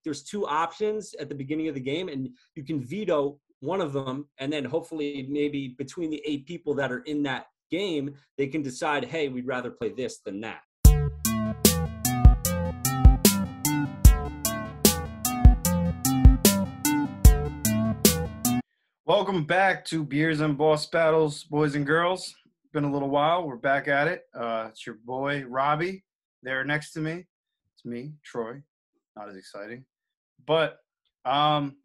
there's two options at the beginning of the game, and you can veto one of them, and then hopefully maybe between the 8 people that are in that game, they can decide, hey, we'd rather play this than that. Welcome back to Beers and Boss Battles, boys and girls. Been a little while. We're back at it. It's your boy, Robbie, there next to me. It's me, Troy. Not as exciting. But want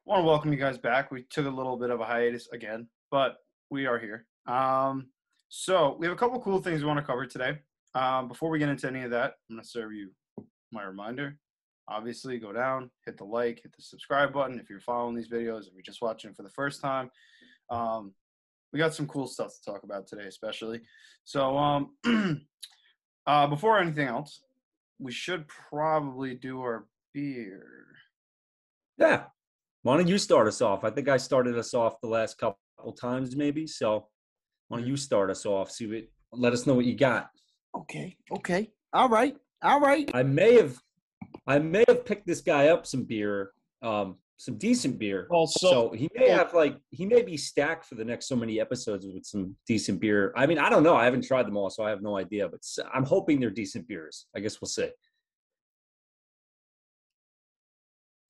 to welcome you guys back. We took a little bit of a hiatus again, but we are here. So we have a couple cool things we want to cover today. Before we get into any of that, I'm going to serve you my reminder. Obviously, go down, hit the like, hit the subscribe button if you're following these videos, if you're just watching for the first time. We got some cool stuff to talk about today, especially. So before anything else, we should probably do our beer. Yeah. Why don't you start us off? I think I started us off the last couple times maybe. So why don't you start us off? Let us know what you got. Okay. All right. I may have picked this guy up some beer, some decent beer. Well, so he may be stacked for the next so many episodes with some decent beer. I mean, I don't know. I haven't tried them all, so I have no idea. But I'm hoping they're decent beers. I guess we'll see.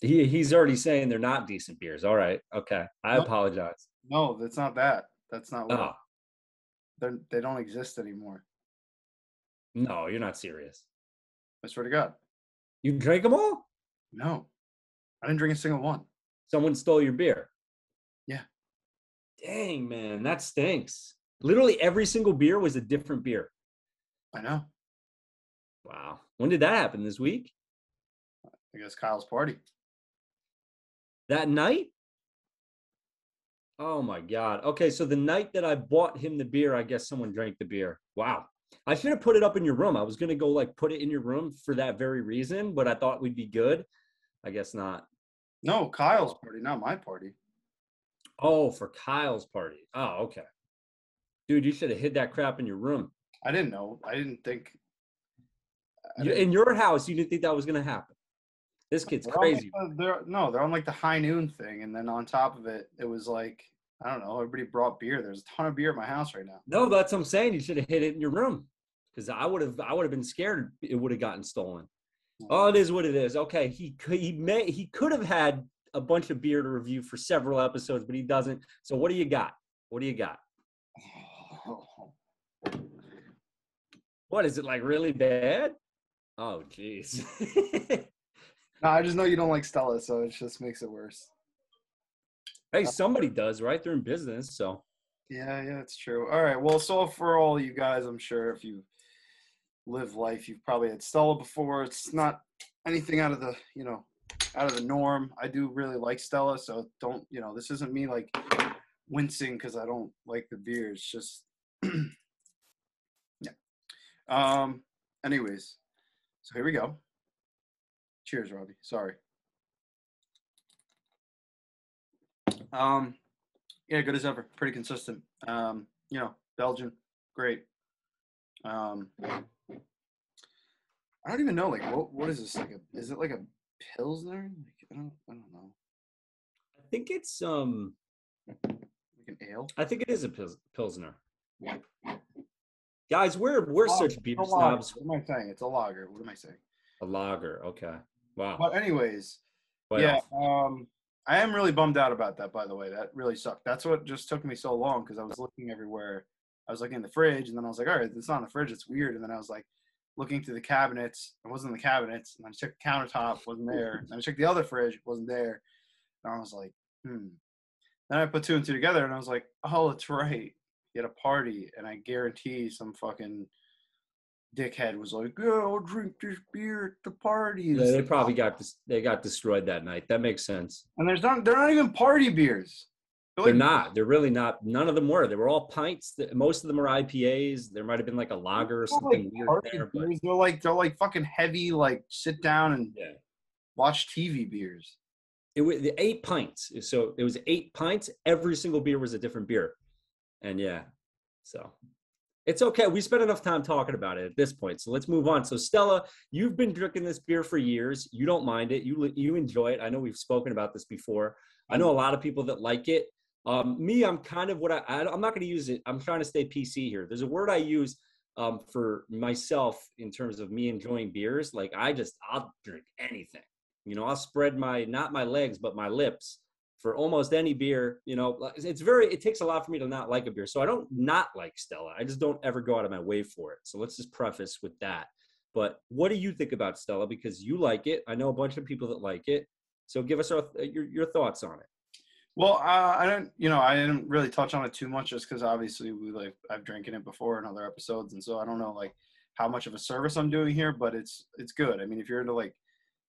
He's already saying they're not decent beers. All right. Okay. I apologize. No, that's not that. That's not what. They don't exist anymore. No, you're not serious. I swear to God. You drank them all? No. I didn't drink a single one. Someone stole your beer? Yeah. Dang, man. That stinks. Literally every single beer was a different beer. I know. Wow. When did that happen? This week? I guess Kyle's party. That night? Oh, my God. Okay, so the night that I bought him the beer, I guess someone drank the beer. Wow. I should have put it up in your room. I was going to go put it in your room for that very reason, but I thought we'd be good. I guess not. No, Kyle's party, not my party. Oh, for Kyle's party. Oh, okay. Dude, you should have hid that crap in your room. I didn't know. I didn't think. In your house, you didn't think that was going to happen. This kid's crazy. They're on the high noon thing, and then on top of it, it was I don't know. Everybody brought beer. There's a ton of beer at my house right now. No, that's what I'm saying. You should have hid it in your room, because I would have been scared it would have gotten stolen. Oh, it is what it is. Okay, he could have had a bunch of beer to review for several episodes, but he doesn't. So what do you got? What do you got? What is it, really bad? Oh, jeez. No, I just know you don't like Stella, so it just makes it worse. Hey, somebody does, right? They're in business, so. Yeah, it's true. All right, well, so for all you guys, I'm sure if you live life, you've probably had Stella before. It's not anything out of the norm. I do really like Stella, so don't, this isn't me wincing because I don't like the beer. It's just, yeah. Anyways, so here we go. Cheers, Robbie. Sorry. Yeah, good as ever. Pretty consistent. Belgian, great. I don't even know. What is this? Is it like a Pilsner? I don't know. I think it's like an ale. I think it is a Pilsner. Guys, we're such beer snobs. What am I saying? It's a lager. What am I saying? A lager. Okay. Wow. But anyways, yeah. I am really bummed out about that, by the way. That really sucked. That's what just took me so long because I was looking everywhere. I was looking in the fridge, and then I was like, all right, it's not in the fridge. It's weird. And then I was looking through the cabinets. It wasn't in the cabinets. And I checked the countertop. Wasn't there. And I checked the other fridge. It wasn't there. And I was like, Then I put 2 and 2 together, and I was like, oh, that's right. He had a party, and I guarantee some fucking dickhead was like, yeah, I'll drink this beer at the party. Yeah, they probably got destroyed that night. That makes sense. And they're not even party beers. They're not. They're really not. None of them were. They were all pints. Most of them are IPAs. There might have been a lager or something weird there. But they're fucking heavy, sit down and watch TV beers. It was the 8 pints. So it was 8 pints. Every single beer was a different beer. And yeah, so It's okay. We spent enough time talking about it at this point, so let's move on. So Stella, you've been drinking this beer for years. You don't mind it. You enjoy it. I know we've spoken about this before. I know a lot of people that like it. Me, I'm kind of I'm not going to use it. I'm trying to stay PC here. There's a word I use for myself in terms of me enjoying beers. Like I'll drink anything. I'll spread not my legs, but my lips for almost any beer. It takes a lot for me to not like a beer. So I don't not like Stella. I just don't ever go out of my way for it. So let's just preface with that. But what do you think about Stella? Because you like it. I know a bunch of people that like it. So give us your thoughts on it. Well, I didn't really touch on it too much just because obviously I've drinking it before in other episodes, and so I don't know like how much of a service I'm doing here, but it's good. I mean, if you're into like,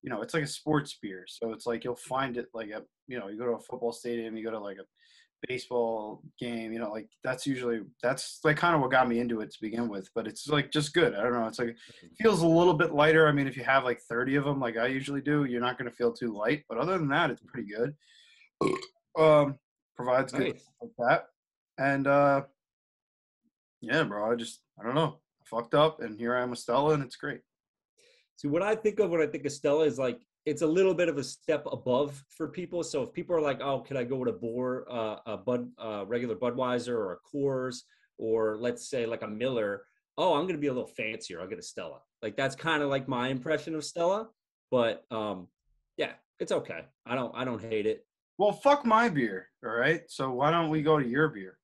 it's like a sports beer, so it's like you'll find it like you go to a football stadium, you go to like a baseball game, like that's like kind of what got me into it to begin with, but it's like just good. I don't know, it's like it feels a little bit lighter. I mean, if you have like 30 of them like I usually do, you're not going to feel too light, but other than that, it's pretty good. Provides good Nice. like that. And yeah, bro, I don't know. I fucked up and here I am with Stella and it's great. See, what I think of when I think of Stella is like it's a little bit of a step above for people. So if people are like, oh, can I go with regular Budweiser or a Coors, or let's say like a Miller? Oh, I'm gonna be a little fancier. I'll get a Stella. Like that's kind of like my impression of Stella. But yeah, it's okay. I don't hate it. Well, fuck my beer, all right? So why don't we go to your beer?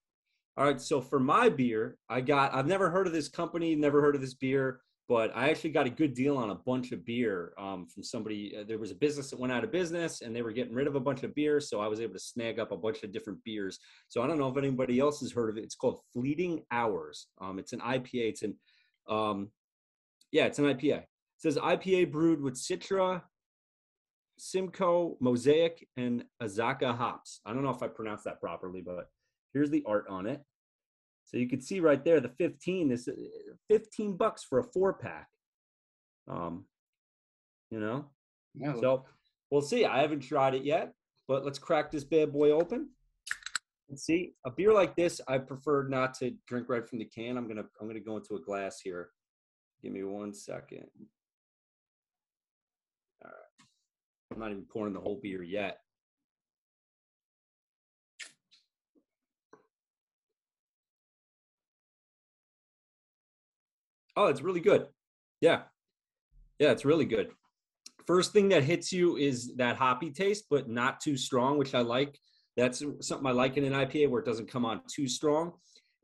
All right, so for my beer, I've never heard of this company, never heard of this beer, but I actually got a good deal on a bunch of beer from somebody. There was a business that went out of business and they were getting rid of a bunch of beer, so I was able to snag up a bunch of different beers. So I don't know if anybody else has heard of it. It's called Fleeting Hours. It's an IPA. It's an IPA. It says IPA brewed with Citra, Simcoe, Mosaic, and Azaka hops. I don't know if I pronounced that properly, but here's the art on it. So you can see right there, the 15 is $15 for a 4-pack. Yeah, So we'll see. I haven't tried it yet, but let's crack this bad boy open. Let's see. A beer like this, I prefer not to drink right from the can. I'm gonna go into a glass here. Give me 1 second. All right. I'm not even pouring the whole beer yet. Oh, it's really good. Yeah, it's really good. First thing that hits you is that hoppy taste, but not too strong, which I like. That's something I like in an IPA where it doesn't come on too strong.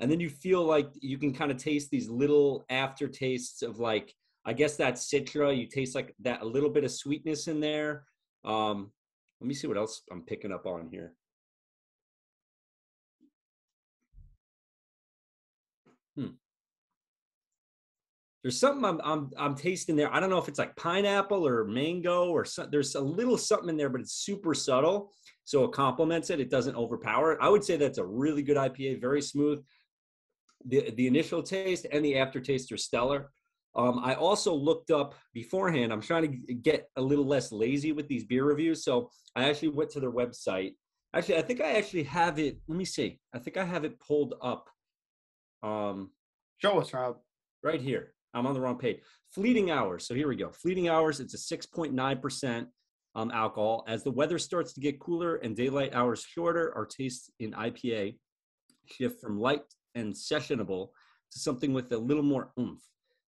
And then you feel like you can kind of taste these little aftertastes of like, I guess that Citra. You taste like that, a little bit of sweetness in there. Let me see what else I'm picking up on here. There's something I'm tasting there. I don't know if it's like pineapple or mango or there's a little something in there, but it's super subtle. So it complements it. It doesn't overpower it. I would say that's a really good IPA, very smooth. The initial taste and the aftertaste are stellar. I also looked up beforehand. I'm trying to get a little less lazy with these beer reviews. So I actually went to their website. Actually, I think I actually have it. Let me see. I think I have it pulled up. Show us, Rob. Right here. I'm on the wrong page. Fleeting Hours. So here we go. Fleeting Hours. It's a 6.9% alcohol. As the weather starts to get cooler and daylight hours shorter, our tastes in IPA shift from light and sessionable to something with a little more oomph.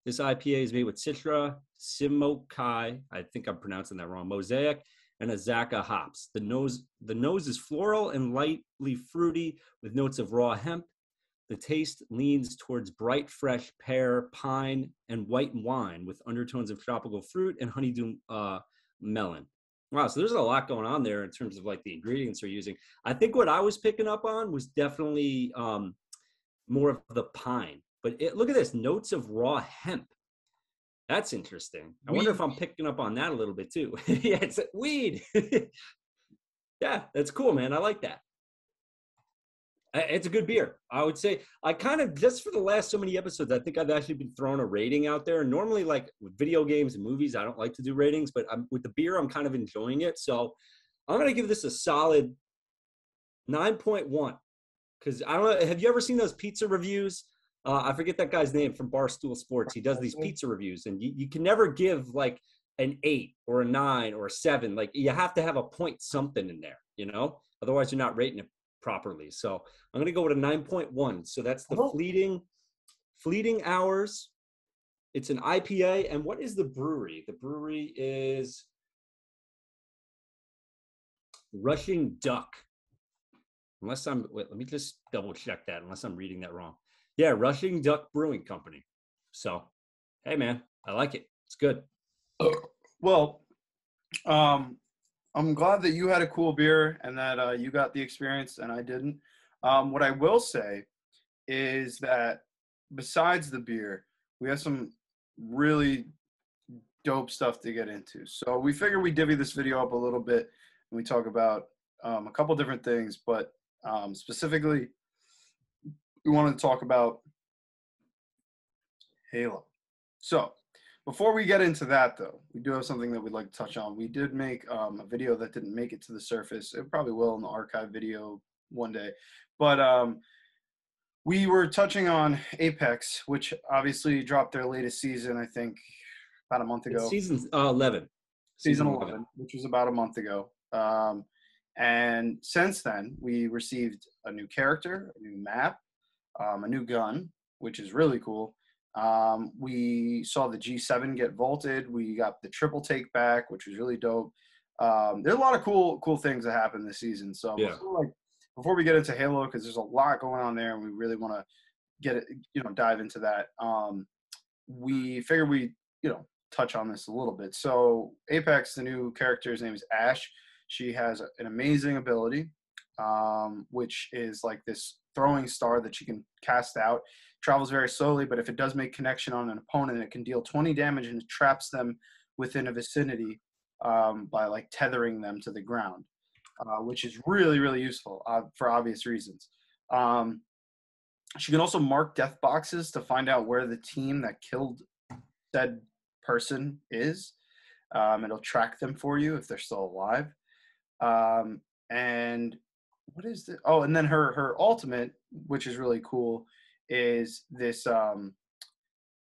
This IPA is made with Citra, Simcoe, I think I'm pronouncing that wrong, Mosaic, and Azaka hops. The nose is floral and lightly fruity with notes of raw hemp. The taste leans towards bright, fresh pear, pine, and white wine with undertones of tropical fruit and honeydew melon. Wow, so there's a lot going on there in terms of like the ingredients they're using. I think what I was picking up on was definitely more of the pine. But look at this, notes of raw hemp. That's interesting. I wonder if I'm picking up on that a little bit too. Yeah, it's weed. Yeah, that's cool, man. I like that. It's a good beer. I would say I kind of, just for the last so many episodes, I think I've actually been throwing a rating out there. Normally, like with video games and movies, I don't like to do ratings, but with the beer, I'm kind of enjoying it. So I'm going to give this a solid 9.1. Because I don't know, have you ever seen those pizza reviews I forget that guy's name from Barstool Sports. He does these pizza reviews, and you can never give like an 8 or a 9 or a 7. Like you have to have a point something in there, you know? Otherwise, you're not rating it properly. So I'm gonna go with a 9.1. So that's the fleeting hours. It's an IPA. And what is the brewery? The brewery is Rushing Duck. Unless let me just double check that, unless I'm reading that wrong. Yeah, Rushing Duck Brewing Company. So, hey, man, I like it. It's good. Well, I'm glad that you had a cool beer and that you got the experience and I didn't. What I will say is that besides the beer, we have some really dope stuff to get into. So we figure we divvy this video up a little bit and we talk about a couple different things, but specifically, we wanted to talk about Halo. So before we get into that, though, we do have something that we'd like to touch on. We did make a video that didn't make it to the surface. It probably will in the archive video one day. But we were touching on Apex, which obviously dropped their latest season, I think, about a month ago. It's season 11. Season 11, which was about a month ago. And since then, we received a new character, a new map, a new gun, which is really cool. We saw the G7 get vaulted. We got the triple take back, which was really dope. There's a lot of cool things that happened this season. So yeah. Before we get into Halo, because there's a lot going on there, and we really want to get it, dive into that. We figured we, touch on this a little bit. So Apex, the new character's name is Ash. She has an amazing ability, which is like this throwing star that she can cast out. Travels very slowly, but if it does make connection on an opponent, it can deal 20 damage and it traps them within a vicinity by like tethering them to the ground, which is really, really useful for obvious reasons. She can also mark death boxes to find out where the team that killed said person is. It'll track them for you if they're still alive. And what is the? Oh, and then her ultimate, which is really cool, is this.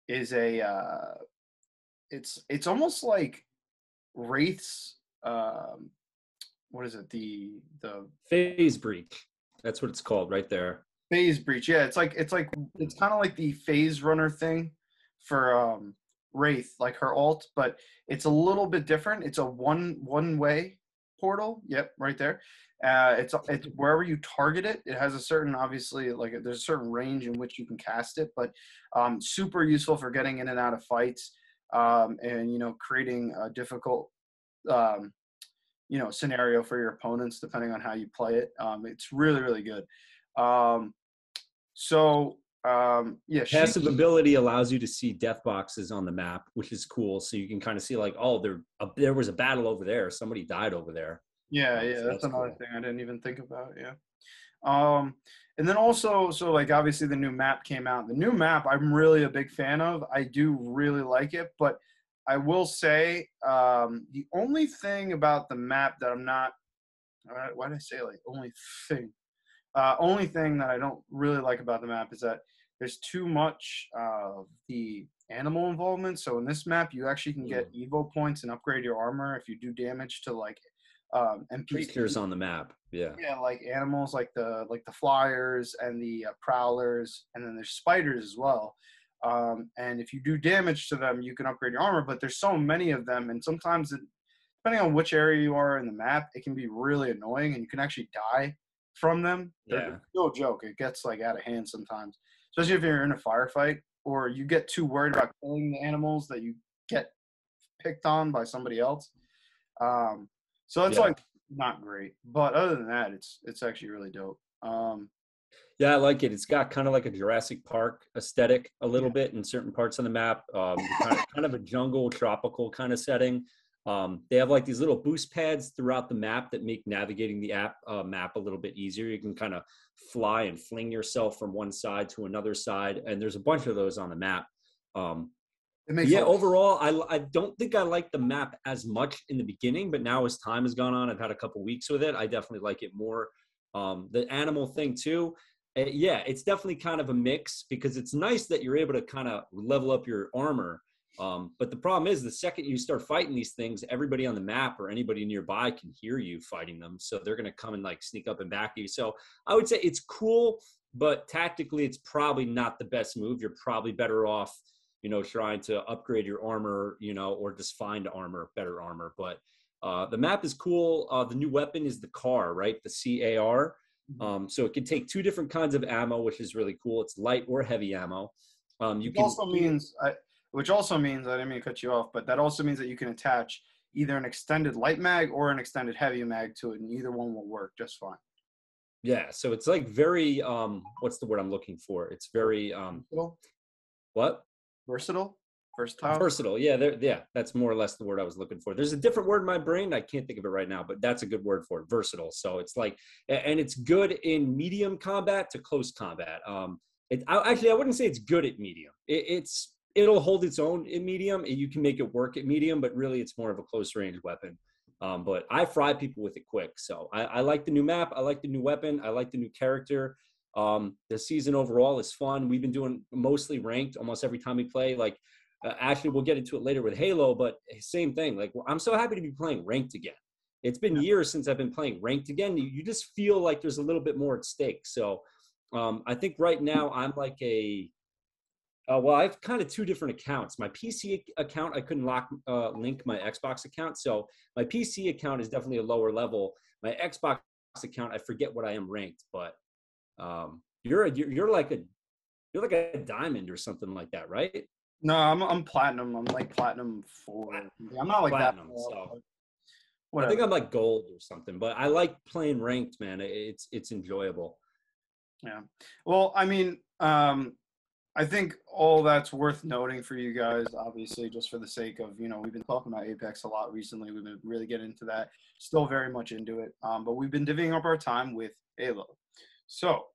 It's almost like Wraith's. What is it? The phase breach. That's what it's called, right there. Phase breach. Yeah, it's kind of like the phase runner thing for Wraith, like her ult, but it's a little bit different. It's a one way portal. Yep, right there. It's wherever you target it. It has a certain, obviously, like there's a certain range in which you can cast it, but super useful for getting in and out of fights, and creating a difficult scenario for your opponents depending on how you play it. It's really, really good. Passive ability allows you to see death boxes on the map, which is cool. So you can kind of see like, oh, there was a battle over there. Somebody died over there. Yeah, so that's another thing I didn't even think about. Yeah. And then also, so like obviously the new map came out. The new map I'm really a big fan of. I do really like it, but I will say the only thing about the map that I'm not, why did I say like only thing? Only thing that I don't really like about the map is that there's too much of the animal involvement. So in this map, you actually can get Evo points and upgrade your armor if you do damage to like NPCs. Creatures on the map. Yeah. Yeah, like animals, like the flyers and the prowlers, and then there's spiders as well. And if you do damage to them, you can upgrade your armor. But there's so many of them, and sometimes depending on which area you are in the map, it can be really annoying, and you can actually die from them. Yeah. No joke. It gets like out of hand sometimes, especially if you're in a firefight or you get too worried about killing the animals that you get picked on by somebody else. So that's like not great, but other than that, it's actually really dope. Yeah, I like it. It's got kind of like a Jurassic Park aesthetic a little bit in certain parts of the map. Kind of a jungle, tropical kind of setting. They have like these little boost pads throughout the map that make navigating the map a little bit easier. You can kind of fly and fling yourself from one side to another side, and there's a bunch of those on the map. Overall, I don't think I like the map as much in the beginning, but now as time has gone on, I've had a couple weeks with it. I definitely like it more. The animal thing too. Yeah, it's definitely kind of a mix because it's nice that you're able to kind of level up your armor. But the problem is, the second you start fighting these things, everybody on the map or anybody nearby can hear you fighting them. So they're going to come and like sneak up and back you. So I would say it's cool, but tactically, it's probably not the best move. You're probably better off, trying to upgrade your armor, or just find armor, better armor. But the map is cool. The new weapon is the CAR, right? The CAR. So it can take two different kinds of ammo, which is really cool. It's light or heavy ammo. You Which can also means, which also means, I didn't mean to cut you off, but that also means that you can attach either an extended light mag or an extended heavy mag to it, and either one will work just fine. Yeah, so it's like very what's the word I'm looking for? It's very Versatile? what? Versatile? Versatile? Versatile. Yeah, that's more or less the word I was looking for. There's a different word in my brain. I can't think of it right now, but that's a good word for it. Versatile. So it's like, and it's good in medium combat to close combat. Actually, I wouldn't say it's good at medium. It'll hold its own in medium. You can make it work at medium, but really it's more of a close range weapon. But I fry people with it quick. So I like the new map. I like the new weapon. I like the new character. The season overall is fun. We've been doing mostly ranked almost every time we play. Like, actually, we'll get into it later with Halo, but same thing. Like, I'm so happy to be playing ranked again. It's been years since I've been playing ranked again. You just feel like there's a little bit more at stake. So I think right now I'm like well, I have kind of two different accounts. My PC account, I couldn't link my Xbox account. So my PC account is definitely a lower level. My Xbox account, I forget what I am ranked, but you're like a diamond or something like that, right? No, I'm platinum. I'm like platinum 4. I'm not like Platinum. that. So I Whatever. think I'm like gold or something, but I like playing ranked, man. It's enjoyable. Yeah. Well, I mean, I think all that's worth noting for you guys, obviously, just for the sake of, we've been talking about Apex a lot recently. We've been really getting into that. Still very much into it. But we've been divvying up our time with Halo. So,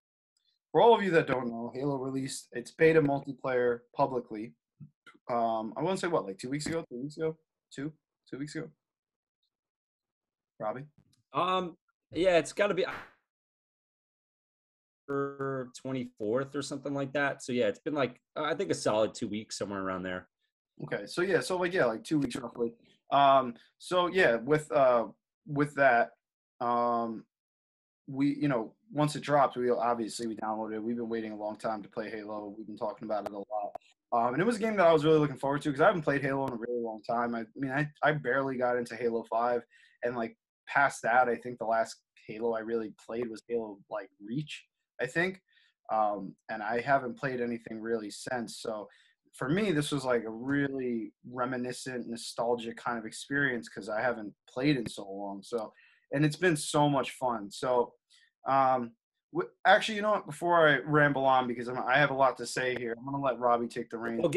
for all of you that don't know, Halo released its beta multiplayer publicly. I want to say what, like 2 weeks ago, 3 weeks ago, 2 weeks ago. Robbie. Um, yeah, it's got to be 24th or something like that. So yeah, it's been like I think a solid 2 weeks, somewhere around there. Okay, so yeah, like 2 weeks roughly. So yeah, with that, we once it dropped, we downloaded it. We've been waiting a long time to play Halo. We've been talking about it a lot. And it was a game that I was really looking forward to because I haven't played Halo in a really long time. I mean, I barely got into Halo 5, and like past that, I think the last Halo I really played was Halo like Reach, I think. And I haven't played anything really since. So for me, this was like a really reminiscent, nostalgic kind of experience because I haven't played in so long. So, and it's been so much fun. So, actually, you know what? Before I ramble on, because I have a lot to say here, I'm gonna let Robbie take the reins. Well,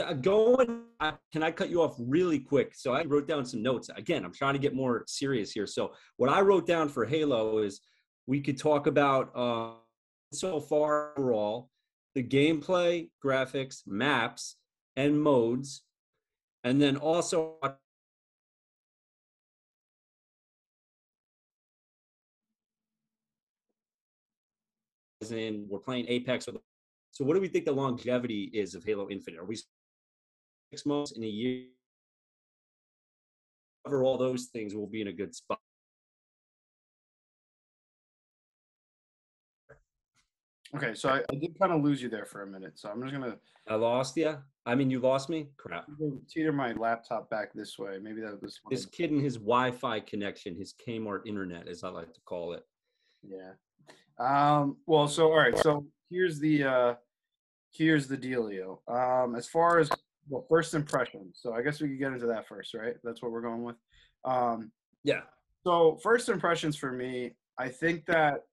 can I cut you off really quick? So I wrote down some notes. Again, I'm trying to get more serious here. So what I wrote down for Halo is we could talk about so far overall, the gameplay, graphics, maps, and modes, and then also we're playing Apex. So what do we think the longevity is of Halo Infinite? Are we 6 months in a year? Cover all those things, we'll be in a good spot. Okay, so I did kind of lose you there for a minute, so I'm just gonna I lost you. I mean, you lost me. Crap. teeter my laptop back this way. Maybe that was This kid and his Wi-Fi connection, his Kmart internet, as I like to call it. Yeah. Well, so all right. So here's the dealio. As far as first impressions. So I guess we could get into that first, right? That's what we're going with. Yeah. So first impressions for me, I think that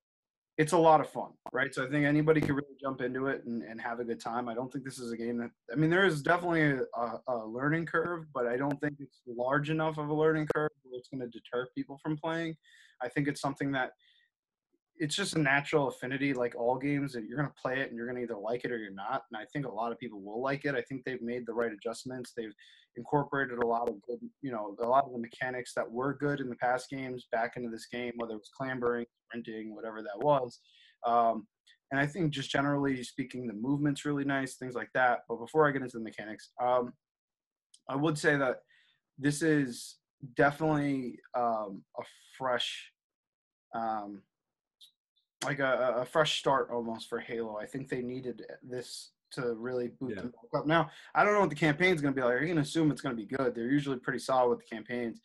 it's a lot of fun, right? So I think anybody can really jump into it and have a good time. I don't think this is a game that, I mean, there is definitely a learning curve, but I don't think it's large enough of a learning curve where it's going to deter people from playing. I think it's something that it's just a natural affinity, like all games, that you're going to play it and you're going to either like it or you're not. And I think a lot of people will like it. I think they've made the right adjustments. They've incorporated a lot of good, a lot of the mechanics that were good in the past games back into this game, whether it was clambering, sprinting, whatever that was. And I think just generally speaking, the movement's really nice, things like that. But before I get into the mechanics, I would say that this is definitely a fresh, um, like a fresh start almost for Halo. I think they needed this to really boot Yeah. them back up. Now, I don't know what the campaign's going to be like. You're going to assume it's going to be good. They're usually pretty solid with the campaigns.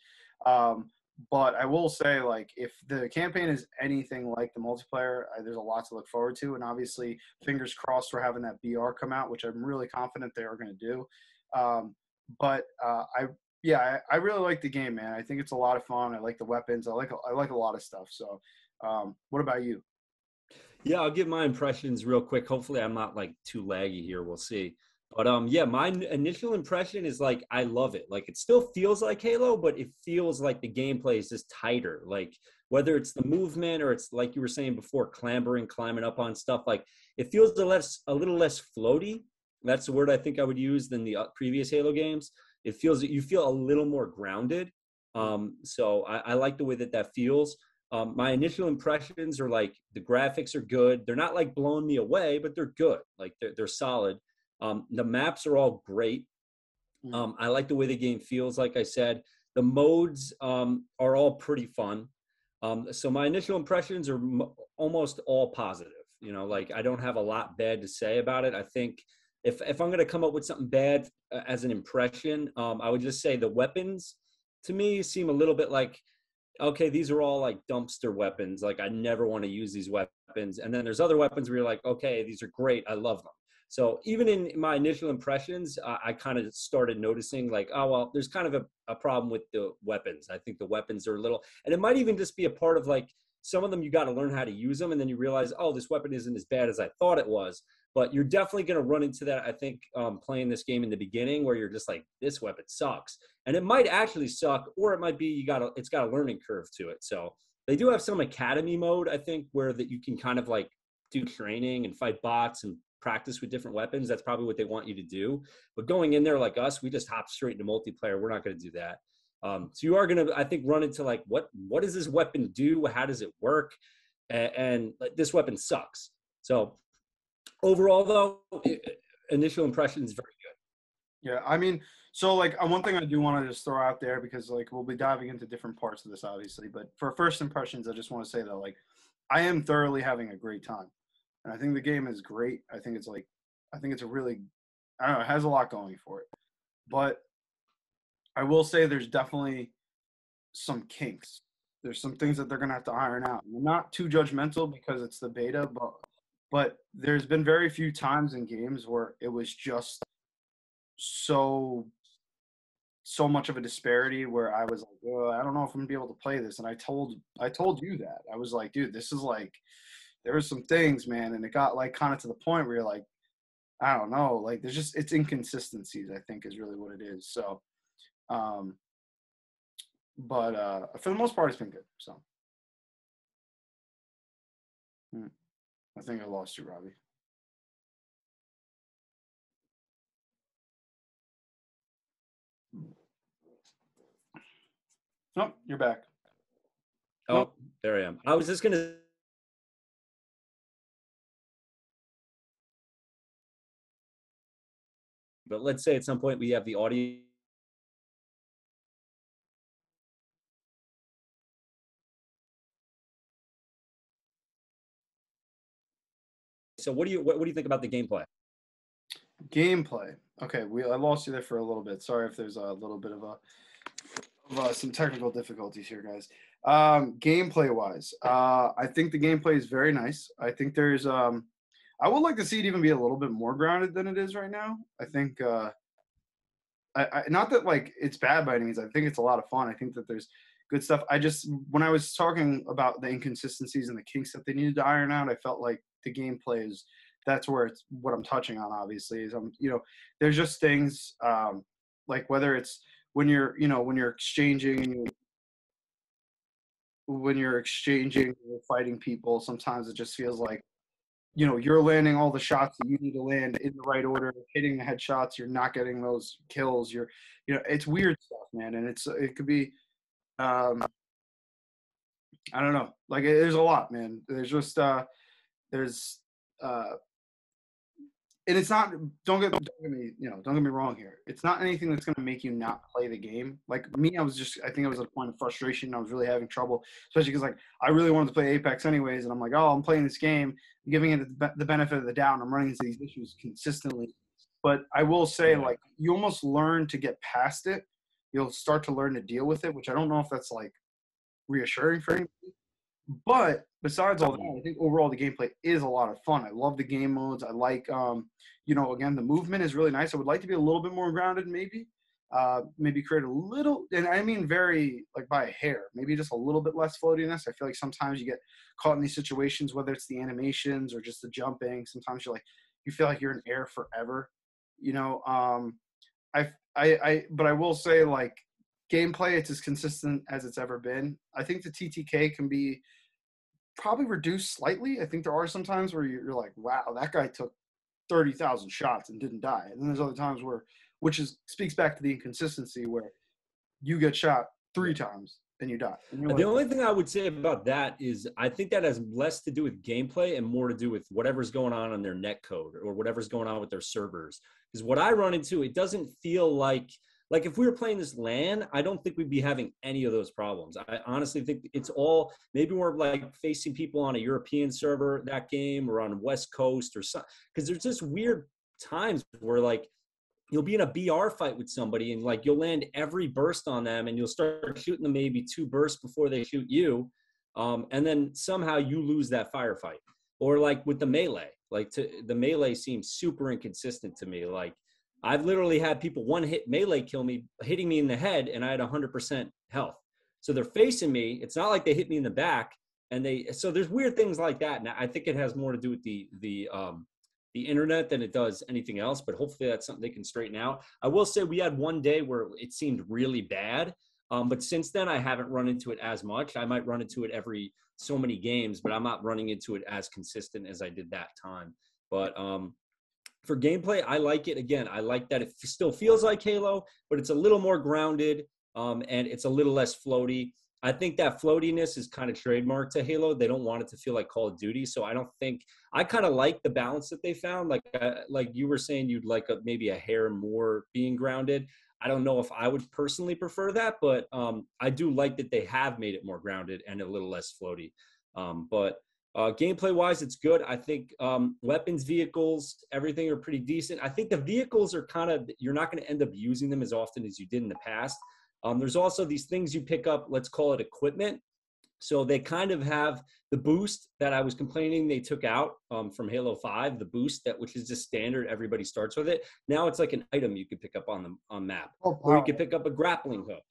But I will say, like, if the campaign is anything like the multiplayer, there's a lot to look forward to. And obviously, fingers crossed for having that BR come out, which I'm really confident they are going to do. I really like the game, man. I think it's a lot of fun. I like the weapons. I like a lot of stuff. So, what about you? Yeah, I'll give my impressions real quick. Hopefully, I'm not like too laggy here. We'll see. But yeah, my initial impression is like I love it. Like it still feels like Halo, but it feels like the gameplay is just tighter. Like whether it's the movement or it's like you were saying before, clambering, climbing up on stuff. Like it feels a little less floaty. That's the word I think I would use than the previous Halo games. It feels you feel a little more grounded. So I like the way that feels. My initial impressions are like the graphics are good. They're not like blowing me away, but they're good. Like they're solid. The maps are all great. I like the way the game feels. Like I said, the modes are all pretty fun. So my initial impressions are almost all positive. You know, like I don't have a lot bad to say about it. I think if I'm going to come up with something bad as an impression, I would just say the weapons to me seem a little bit like, okay, these are all like dumpster weapons. Like I never want to use these weapons. And then there's other weapons where you're like, okay, these are great. I love them. So even in my initial impressions, I kind of started noticing like, oh, well, there's kind of a problem with the weapons. I think the weapons are a little, and it might even just be a part of like some of them you got to learn how to use them. And then you realize, oh, this weapon isn't as bad as I thought it was. But you're definitely going to run into that, I think, playing this game in the beginning where you're just like, this weapon sucks. And it might actually suck, or it might be it's got a learning curve to it. So they do have some academy mode, I think, where that you can kind of like do training and fight bots and practice with different weapons. That's probably what they want you to do. But going in there like us, we just hop straight into multiplayer. We're not going to do that. So you are going to, I think, run into like, what does this weapon do? How does it work? And this weapon sucks. So overall, though, initial impressions very good. Yeah, I mean, so like one thing I do want to just throw out there because like we'll be diving into different parts of this obviously, but for first impressions, I just want to say that like I am thoroughly having a great time, and I think the game is great. I think it's a really, I don't know, it has a lot going for it, but I will say there's definitely some kinks. There's some things that they're gonna have to iron out. I'm not too judgmental because it's the beta, but there's been very few times in games where it was just so much of a disparity where I was like, oh, I don't know if I'm gonna be able to play this. And I told you that. I was like, dude, this is like there were some things, man, and it got like kind of to the point where you're like, I don't know, like there's just it's inconsistencies, I think is really what it is. So but for the most part it's been good. So I think I lost you, Robbie. Oh, you're back. Oh, Nope. There I am. I was just going to. But let's say at some point we have the audience. So what do you think about the gameplay? Gameplay. Okay, I lost you there for a little bit. Sorry if there's a little bit of some technical difficulties here, guys. Gameplay wise, I think the gameplay is very nice. I think there's I would like to see it even be a little bit more grounded than it is right now. I think not that like it's bad by any means. I think it's a lot of fun. I think that there's good stuff. I just when I was talking about the inconsistencies and the kinks that they needed to iron out, I felt like the gameplay is that's where it's what I'm touching on. Obviously, is there's just things like whether it's when you're exchanging or fighting people, sometimes it just feels like you're landing all the shots that you need to land in the right order, hitting the headshots, you're not getting those kills, it's weird stuff, man. And it could be I don't know, like there's a lot, man. There's just there's and it's not. Don't get me wrong here. It's not anything that's going to make you not play the game. Like me, I think I was at a point of frustration. I was really having trouble, especially because like I really wanted to play Apex anyways, and I'm like, oh, I'm playing this game, giving it the benefit of the doubt, and I'm running into these issues consistently. But I will say, like, you almost learn to get past it. You'll start to learn to deal with it, which I don't know if that's like reassuring for anybody. But besides all that, I think overall the gameplay is a lot of fun. I love the game modes. I like, again, the movement is really nice. I would like to be a little bit more grounded, maybe. Maybe create a little, and I mean very, like by a hair, maybe just a little bit less floatiness. I feel like sometimes you get caught in these situations, whether it's the animations or just the jumping. Sometimes you feel like you're in air forever. But I will say, like, gameplay, it's as consistent as it's ever been. I think the TTK can be probably reduced slightly. I think there are some times where you're like, wow, that guy took 30,000 shots and didn't die. And then there's other times speaks back to the inconsistency where you get shot 3 times and you die. And the only thing I would say about that is I think that has less to do with gameplay and more to do with whatever's going on their netcode or whatever's going on with their servers. Because what I run into, it doesn't feel like if we were playing this LAN, I don't think we'd be having any of those problems. I honestly think it's all, maybe we're like facing people on a European server that game or on West Coast or something. Because there's just weird times where like you'll be in a BR fight with somebody and like you'll land every burst on them and you'll start shooting them maybe 2 bursts before they shoot you. And then somehow you lose that firefight. Or like with the melee, the melee seems super inconsistent to me. Like I've literally had people one hit melee kill me, hitting me in the head, and I had 100% health. So they're facing me. It's not like they hit me in the back, so there's weird things like that. And I think it has more to do with the internet than it does anything else. But hopefully that's something they can straighten out. I will say we had one day where it seemed really bad, but since then I haven't run into it as much. I might run into it every so many games, but I'm not running into it as consistent as I did that time. But for gameplay, I like it. Again, I like that it still feels like Halo, but it's a little more grounded, and it's a little less floaty. I think that floatiness is kind of trademarked to Halo. They don't want it to feel like Call of Duty, so I kind of like the balance that they found. Like you were saying, you'd like maybe a hair more being grounded. I don't know if I would personally prefer that, but I do like that they have made it more grounded and a little less floaty. But gameplay-wise, it's good. I think weapons, vehicles, everything are pretty decent. I think the vehicles are you're not going to end up using them as often as you did in the past. There's also these things you pick up, let's call it equipment. So they kind of have the boost that I was complaining they took out from Halo 5, the boost, which is just standard. Everybody starts with it. Now it's like an item you could pick up on map. Or you could pick up a grappling hook.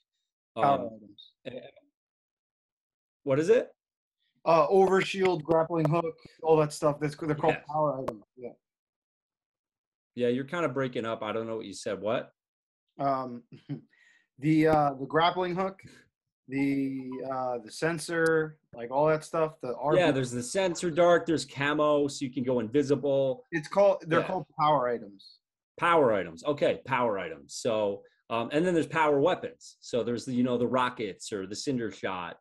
What is it? Overshield, grappling hook, all that stuff. They're called power items. Yeah. Yeah, you're kind of breaking up. I don't know what you said. What? The grappling hook, the sensor, like all that stuff. There's the sensor dart. There's camo, so you can go invisible. They're called power items. Power items. Okay, power items. So. And then there's power weapons. So there's the rockets or the cinder shot.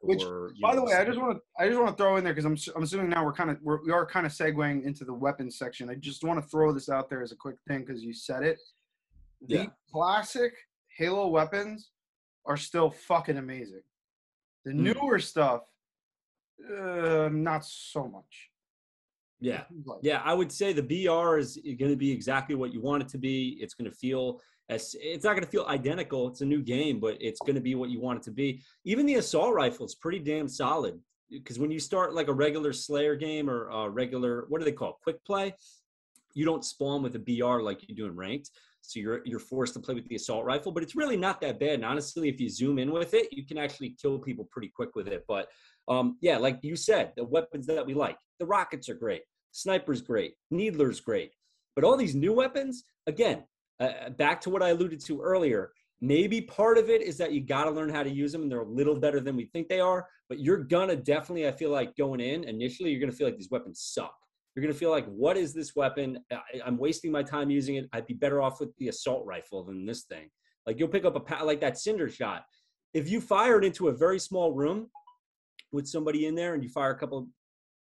By the way, I just want to throw in there because I'm assuming now we are kind of segueing into the weapons section. I just want to throw this out there as a quick thing because you said it. The classic Halo weapons are still fucking amazing. The newer stuff, not so much. Yeah. Yeah, I would say the BR is going to be exactly what you want it to be. It's going to feel it's not going to feel identical. It's a new game, but it's going to be what you want it to be. Even the assault rifle is pretty damn solid because when you start like a regular Slayer game or a regular, what do they call it? Quick play, you don't spawn with a BR like you do in ranked. So you're forced to play with the assault rifle, but it's really not that bad. And honestly, if you zoom in with it, you can actually kill people pretty quick with it. But like you said, the weapons that we like, the rockets are great. Sniper's great. Needler's great. But all these new weapons, again, back to what I alluded to earlier, maybe part of it is that you got to learn how to use them, and they're a little better than we think they are. But you're going to definitely, I feel like, going in, initially, you're going to feel like these weapons suck. You're going to feel like, what is this weapon? I'm wasting my time using it. I'd be better off with the assault rifle than this thing. Like, you'll pick up like that cinder shot. If you fire it into a very small room with somebody in there and you fire a couple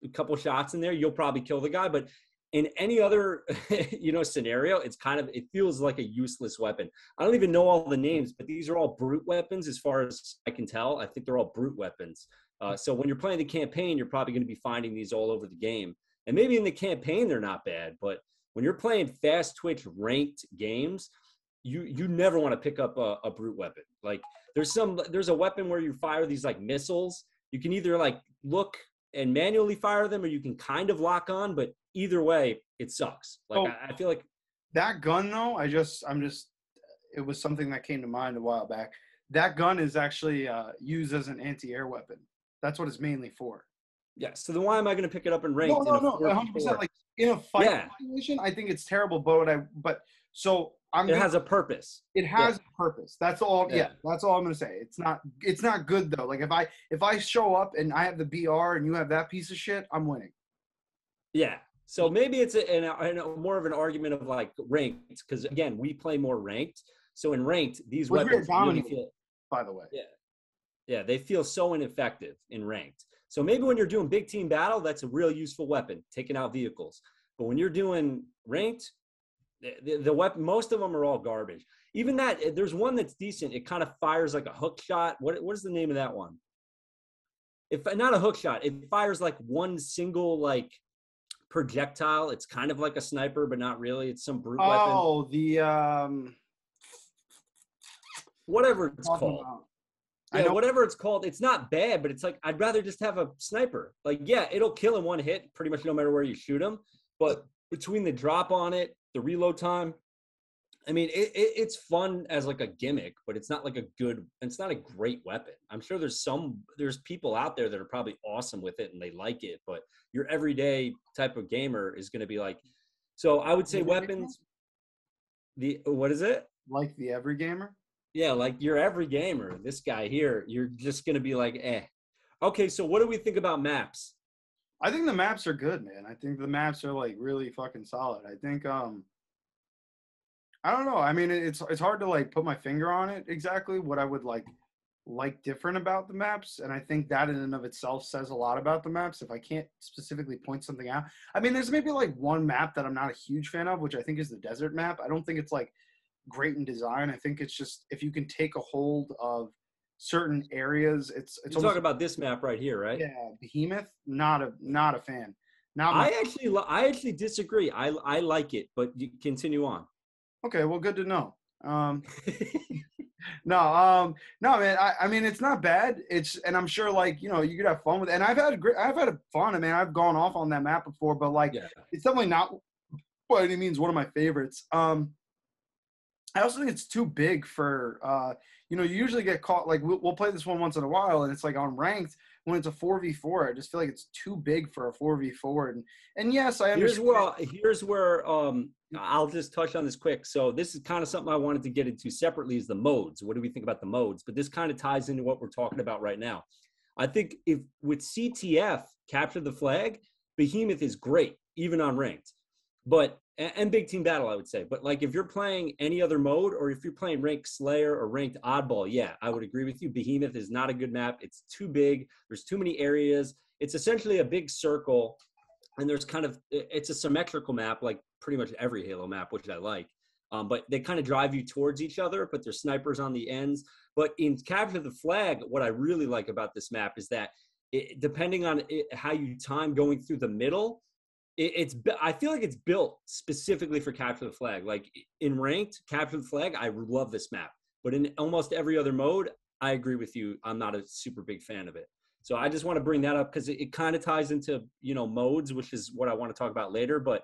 a couple shots in there, you'll probably kill the guy. But in any other, scenario, it feels like a useless weapon. I don't even know all the names, but these are all brute weapons as far as I can tell. I think they're all brute weapons. So when you're playing the campaign, you're probably going to be finding these all over the game. And maybe in the campaign, they're not bad. But when you're playing fast twitch ranked games, you never want to pick up a brute weapon. Like there's a weapon where you fire these like missiles. You can either like look and manually fire them, or you can kind of lock on, but either way, it sucks. Like I feel like that gun though, it was something that came to mind a while back. That gun is actually used as an anti-air weapon. That's what it's mainly for. Yeah. So then why am I going to pick it up in ranked? No, 100%. Like in a fight situation, I think it's terrible. It has a purpose. It has a purpose. That's all. Yeah, that's all I'm going to say. It's not good though. Like if I show up and I have the BR and you have that piece of shit, I'm winning. Yeah. So maybe it's more of an argument of like ranked, because again, we play more ranked. So in ranked, these weapons really feel, by the way. Yeah, they feel so ineffective in ranked. So maybe when you're doing big team battle, that's a real useful weapon, taking out vehicles. But when you're doing ranked, the weapon, most of them are all garbage. Even that, there's one that's decent. It kind of fires like a hook shot. What is the name of that one? If not a hook shot, it fires like one single like projectile. It's kind of like a sniper, but not really. It's some brute weapon. Oh, the whatever it's called. Yeah, whatever it's called. It's not bad, but it's like I'd rather just have a sniper. Like, yeah, it'll kill in one hit, pretty much no matter where you shoot him. But between the drop on it, the reload time, I mean, it's fun as like a gimmick, but it's not like it's not a great weapon. I'm sure there's people out there that are probably awesome with it and they like it, but your everyday type of gamer is going to be like, so I would say weapons. What is it? Like the every gamer? Yeah, like your every gamer. This guy here, you're just going to be like, eh. Okay, so what do we think about maps? I think the maps are good, man. I think the maps are like really fucking solid. I think I don't know. I mean, it's hard to like put my finger on it exactly what I would like different about the maps, and I think that in and of itself says a lot about the maps if I can't specifically point something out. I mean, there's maybe like one map that I'm not a huge fan of, which I think is the desert map. I don't think it's like great in design. I think it's just if you can take a hold of certain areas, it's You're talking about this map right here, right? Yeah, Behemoth, not a fan. I actually disagree. I like it, but you continue on. Okay, well, good to know. No, man. I mean, it's not bad. And I'm sure, like, you could have fun with it. And I've had fun. I mean, I've gone off on that map before, but like, It's definitely not by any means one of my favorites. I also think it's too big for, you usually get caught, like, we'll play this one once in a while, and it's like on ranked, when it's a 4v4, I just feel like it's too big for a 4v4. And yes, I understand. Here's where I'll just touch on this quick. So this is kind of something I wanted to get into separately is the modes. What do we think about the modes? But this kind of ties into what we're talking about right now. I think if with CTF, Capture the Flag, Behemoth is great, even on ranked. But and big team battle, I would say. But like if you're playing any other mode, or if you're playing ranked Slayer or ranked Oddball, yeah, I would agree with you. Behemoth is not a good map. It's too big. There's too many areas. It's essentially a big circle, and it's a symmetrical map, like pretty much every Halo map, which I like. But they kind of drive you towards each other, but there's snipers on the ends. But in Capture the Flag, what I really like about this map is that depending on how you time going through the middle, I feel like it's built specifically for Capture the Flag. Like in ranked Capture the Flag, I love this map. But in almost every other mode, I agree with you. I'm not a super big fan of it. So I just want to bring that up because it kind of ties into, modes, which is what I want to talk about later. But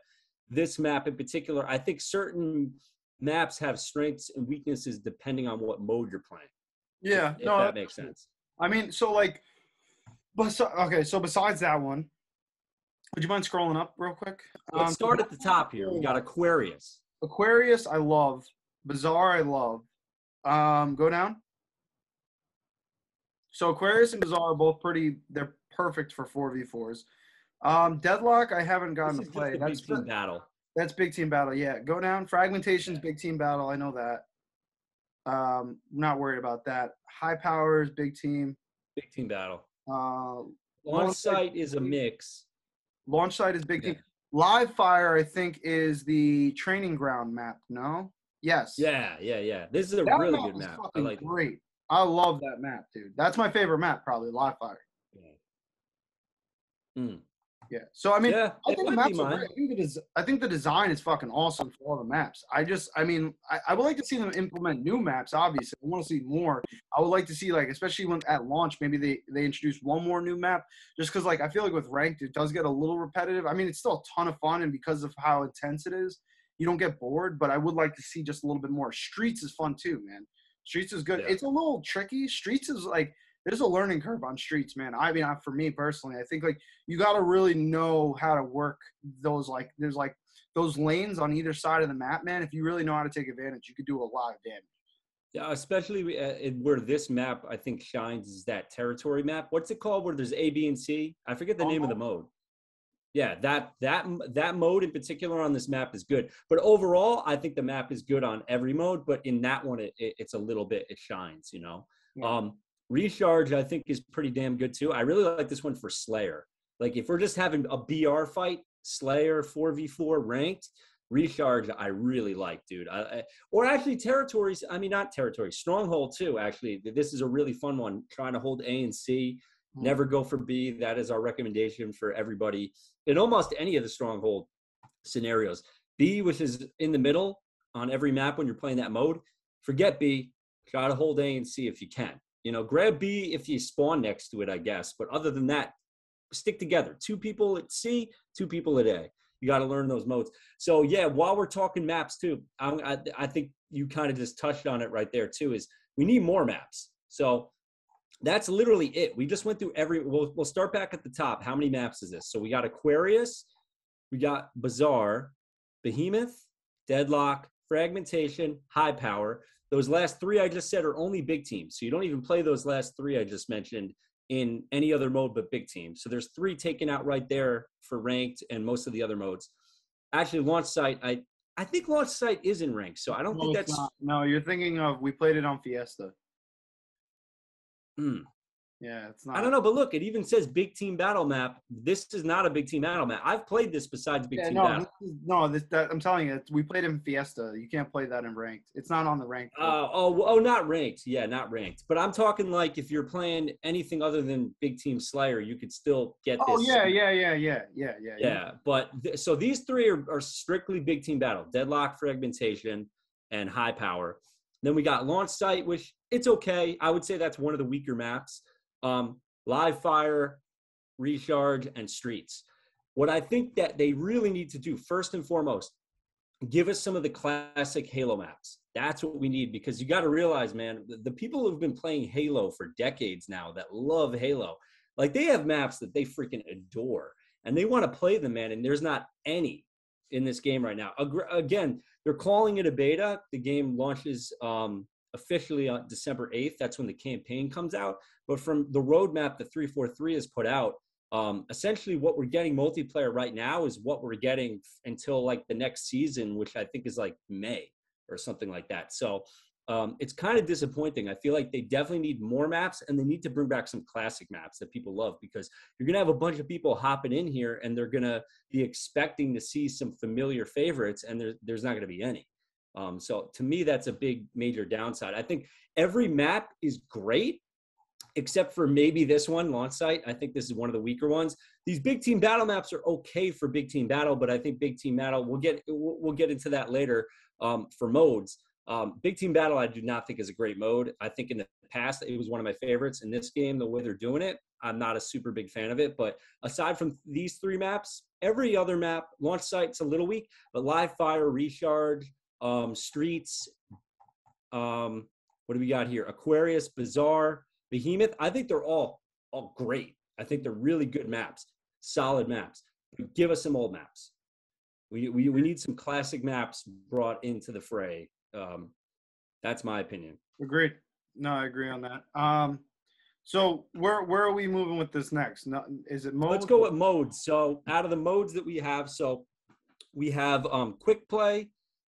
this map in particular, I think certain maps have strengths and weaknesses depending on what mode you're playing. Yeah. If that makes sense. I mean, so like, so besides that one, would you mind scrolling up real quick? Let's start at the top here. We got Aquarius. Aquarius, I love. Bazaar, I love. Go down. So Aquarius and Bazaar are both they're perfect for 4v4s. Deadlock, I haven't gotten to play. That's big team battle. That's big team battle, yeah. Go down. Fragmentation's big team battle, I know that. Not worried about that. High powers, big team. Big team battle. On site is a mix. Launch site is big Yeah. team. Live fire, I think, is the training ground map. No. Yes. Yeah. This is a That really map good is map. I fucking like it. great. I love that map, dude. That's my favorite map, probably live fire. Mm. Yeah. So I mean, Yeah, I it think the might be maps are great. mine. I think the design is fucking awesome for all the maps. I mean, I would like to see them implement new maps. Obviously, I want to see more. I would like to see like, especially when at launch, maybe they introduce one more new map. Just because like I feel like with ranked, it does get a little repetitive. I mean, it's still a ton of fun, and because of how intense it is, you don't get bored. But I would like to see just a little bit more. Streets is fun too, man. Streets is good. Yeah. It's a little tricky. Streets is like there's a learning curve on streets, man. I mean, for me personally, I think like you got to really know how to work those like there's like those lanes on either side of the map, man. If you really know how to take advantage, you could do a lot of damage. Yeah, especially where this map I think shines is that territory map. What's it called? Where there's A, B, and C. I forget the name of the mode. Yeah, that mode in particular on this map is good. But overall, I think the map is good on every mode. But in that one, it's a little bit it shines. You know, Yeah. Recharge I think is pretty damn good too. I really like this one for Slayer. Like if we're just having a BR fight, Slayer 4v4 ranked. Recharge, I really like, dude. Or actually, territories. I mean, not territories. Stronghold too. Actually, this is a really fun one. Trying to hold A and C. Never go for B. That is our recommendation for everybody in almost any of the stronghold scenarios. B, which is in the middle on every map when you're playing that mode. Forget B. Try to hold A and C if you can. You know, grab B if you spawn next to it, I guess. But other than that, stick together. 2 people at C, 2 people at A. You got to learn those modes. So yeah, while we're talking maps too, I think you kind of just touched on it right there too. Is we need more maps. So that's literally it. We just went through we'll start back at the top. How many maps is this? So we got Aquarius, we got Bazaar, Behemoth, Deadlock, Fragmentation, High Power. Those last 3 I just said are only big teams. So you don't even play those last 3 I just mentioned in any other mode but big teams. So there's 3 taken out right there for ranked and most of the other modes. Actually, launch site, I think launch site is in ranked. So I don't think that's not. No, you're thinking of we played it on Fiesta. Mm. Yeah, it's not. I don't know, but look, it even says big team battle map. This is not a big team battle map. I've played this besides big team battle. I'm telling you, we played in Fiesta. You can't play that in ranked. It's not on the ranked. Not ranked. Yeah, not ranked. But I'm talking like if you're playing anything other than big team Slayer, you could still get this. Oh yeah. Yeah, but so these 3 are strictly big team battle: Deadlock, Fragmentation, and High Power. Then we got Launch Site, which it's okay. I would say that's one of the weaker maps. Live Fire, Recharge, and Streets. What I think that they really need to do first and foremost, give us some of the classic Halo maps. That's what we need, because you got to realize, man, the people who've been playing Halo for decades now that love Halo, like they have maps that they freaking adore and they want to play them, man. And there's not any in this game right now. Again, they're calling it a beta. The game launches officially on December 8th. That's when the campaign comes out. But from the roadmap that 343 has put out, essentially what we're getting multiplayer right now is what we're getting until like the next season, which I think is like May or something like that. So it's kind of disappointing. I feel like they definitely need more maps, and they need to bring back some classic maps that people love, because you're going to have a bunch of people hopping in here and they're going to be expecting to see some familiar favorites, and there's not going to be any. So to me, that's a big major downside. I think every map is great, except for maybe this one, Launch Site. I think this is one of the weaker ones. These big team battle maps are okay for big team battle, but I think big team battle, we'll get into that later for modes. Big team battle, I do not think is a great mode. I think in the past, it was one of my favorites. In this game, the way they're doing it, I'm not a super big fan of it. But aside from these 3 maps, every other map, Launch Site's a little weak, but Live Fire, Recharge, Streets, what do we got here? Aquarius, Bazaar, Behemoth. I think they're all great. I think they're really good maps, solid maps. Give us some old maps. We need some classic maps brought into the fray. That's my opinion. Agreed. No, I agree on that. So where are we moving with this next? Is it modes? Let's go with modes. So out of the modes that we have, so we have quick play,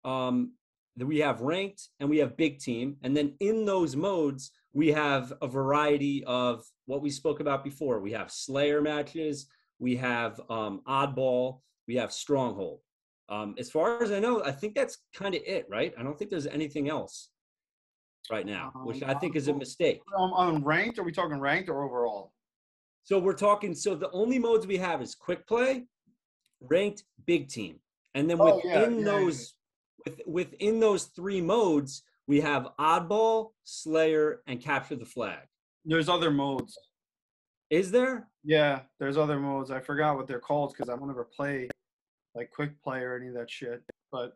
then we have ranked, and we have big team. And then in those modes, we have a variety of what we spoke about before. We have Slayer matches, we have Oddball, we have Stronghold. As far as I know, I think that's kind of it, right? I don't think there's anything else right now, which I think is a mistake. On ranked, are we talking ranked or overall? So we're talking. So the only modes we have is quick play, ranked, big team, and then within those three modes, we have Oddball, Slayer, and Capture the Flag. There's other modes. Is there? Yeah, there's other modes. I forgot what they're called because I don't ever play like quick play or any of that shit. But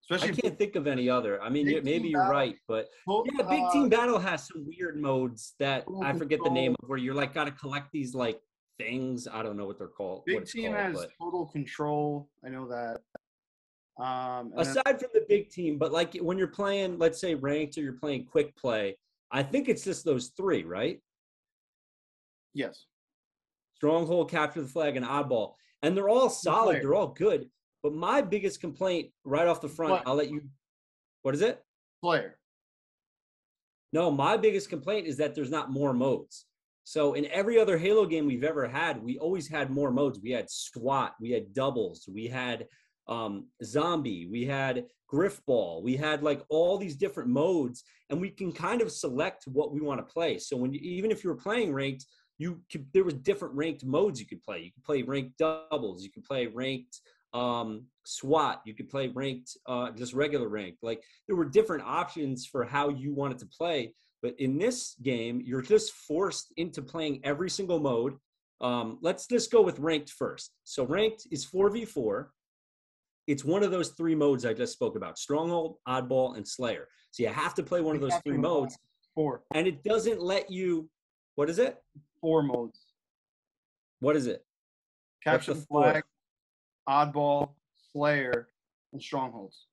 especially I can't think of any other. I mean, maybe you're right, but yeah, Big Team Battle has some weird modes that I forget the name of, where you're like got to collect these like things. I don't know what they're called. Big Team has total control. I know that. Aside from the big team, but like when you're playing, let's say ranked, or you're playing quick play, I think it's just those three, right? Yes. Stronghold, Capture the Flag, and Oddball, and they're all solid. They're all good. But my biggest complaint right off the front, I'll let you. What is it? Player. No, my biggest complaint is that there's not more modes. So in every other Halo game we've ever had, we always had more modes. We had SWAT, we had doubles, we had zombie, we had griffball, we had like all these different modes, and we can kind of select what we want to play. So when even if you were playing ranked, there was different ranked modes you could play. You could play ranked doubles, you could play ranked SWAT, you could play ranked just regular ranked. Like there were different options for how you wanted to play. But in this game, you're just forced into playing every single mode. Let's just go with ranked first. So ranked is 4v4. It's one of those three modes I just spoke about: Stronghold, Oddball, and Slayer. So you have to play one of those three modes. 4. And it doesn't let you. What is it? 4 modes. What is it? Capture the Flag, Oddball, Slayer, and Strongholds.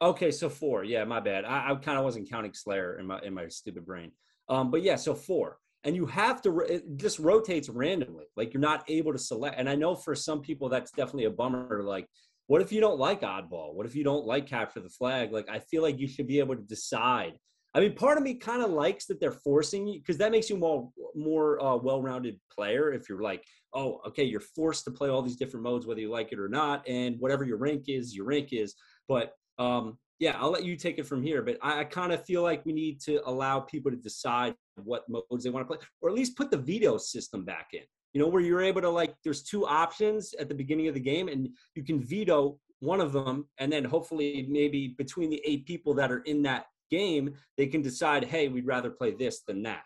Okay, so 4. Yeah, my bad. I kind of wasn't counting Slayer in my stupid brain. But yeah, so 4. And you have to. It just rotates randomly. Like you're not able to select. And I know for some people that's definitely a bummer. Like, what if you don't like Oddball? What if you don't like Capture the Flag? Like, I feel like you should be able to decide. I mean, part of me kind of likes that they're forcing you, because that makes you more well-rounded player. If you're like, oh, okay, you're forced to play all these different modes, whether you like it or not, and whatever your rank is, your rank is. But yeah, I'll let you take it from here. But I kind of feel like we need to allow people to decide what modes they want to play, or at least put the veto system back in. You know, where you're able to, like, there's 2 options at the beginning of the game, and you can veto one of them, and then hopefully maybe between the 8 people that are in that game, they can decide, hey, we'd rather play this than that.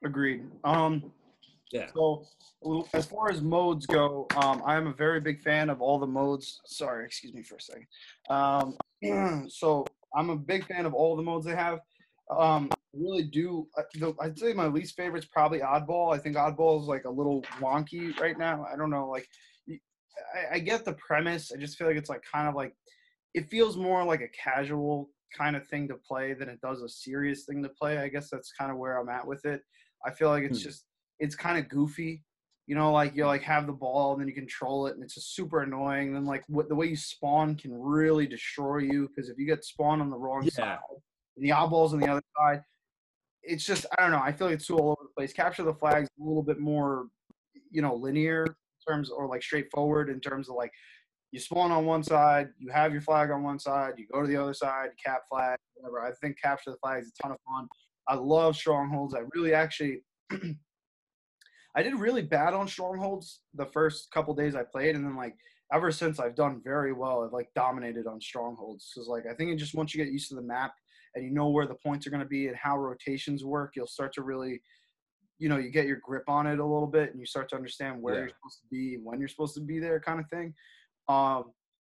Agreed. Yeah. So as far as modes go, I'm a very big fan of all the modes. Sorry, excuse me for a second. So I'm a big fan of all the modes they have. Really do. I'd say my least favorite is probably Oddball. I think Oddball is like a little wonky right now. I don't know. Like, I get the premise. I just feel like it's like kind of like, it feels more like a casual kind of thing to play than it does a serious thing to play. I guess that's kind of where I'm at with it. I feel like it's just, it's kind of goofy. You know, like you like have the ball and then you control it, and it's just super annoying. And then like the way you spawn can really destroy you, because if you get spawned on the wrong side, and the Oddball's on the other side, it's just, I don't know. I feel like it's too all over the place. Capture the Flag's a little bit more, you know, linear in terms, or like straightforward in terms of like, you spawn on one side, you have your flag on one side, you go to the other side, cap flag, whatever. I think Capture the Flag is a ton of fun. I love Strongholds. I really actually, I did really bad on Strongholds the first couple days I played, and then like ever since I've done very well. I've like dominated on Strongholds, because like I think it just, once you get used to the map and you know where the points are going to be and how rotations work, you'll start to really, you know, you get your grip on it a little bit, and you start to understand where you're supposed to be, when you're supposed to be there, kind of thing.